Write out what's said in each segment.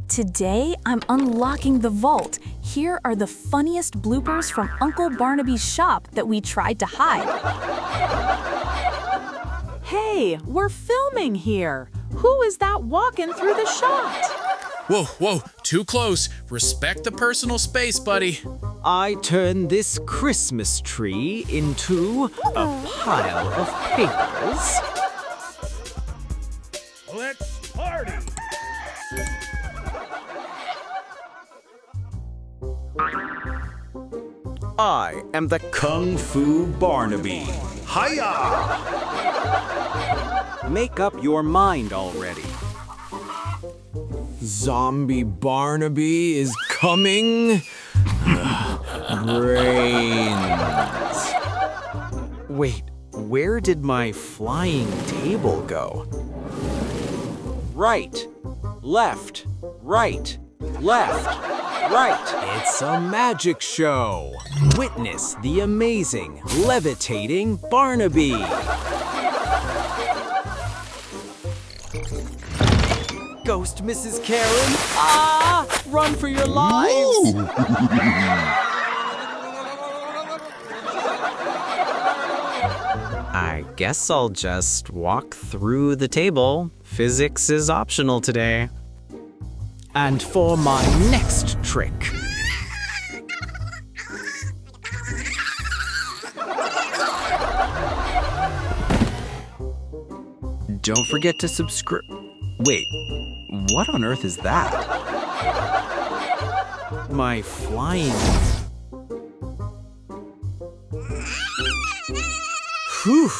Today, I'm unlocking the vault. Here are the funniest bloopers from Uncle Barnaby's shop that we tried to hide. Hey, we're filming here. Who is that walking through the shot? Whoa, too close. Respect the personal space, buddy. I turned this Christmas tree into a pile of papers. Let's party! I am the Kung Fu Barnaby. Hiya! Make up your mind already. Zombie Barnaby is coming. Brains. Wait, where did my flying table go? Right, left, right, left, right. It's a magic show. Witness the amazing levitating Barnaby. Ghost Mrs. Karen. Ah! Run for your lives! I guess I'll just walk through the table. Physics is optional today. And for my next trick. Don't forget to subscribe. Wait, what on earth is that? My flying... Whew,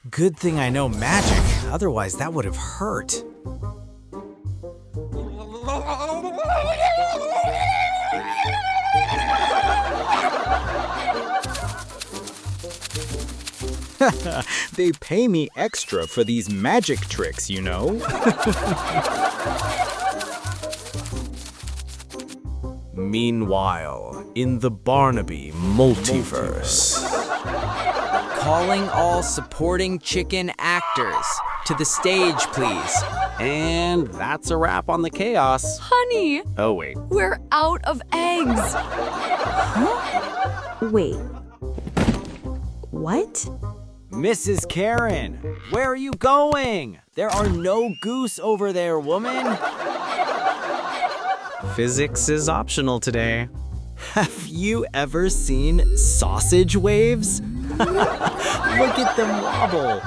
good thing I know magic, otherwise that would have hurt. They pay me extra for these magic tricks, you know? Meanwhile, in the Barnaby multiverse. Calling all supporting chicken actors. To the stage, please. And that's a wrap on the chaos. Honey, Oh, wait. we're out of eggs. Huh? Wait. What? Mrs. Karen, where are you going? There are no goose over there, woman. Physics is optional today. Have you ever seen sausage waves? Look at them wobble.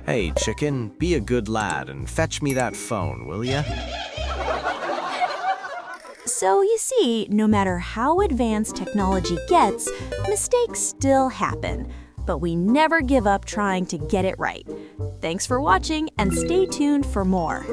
Hey, chicken, be a good lad and fetch me that phone, will ya? So you see, no matter how advanced technology gets, mistakes still happen. But we never give up trying to get it right. Thanks for watching and stay tuned for more.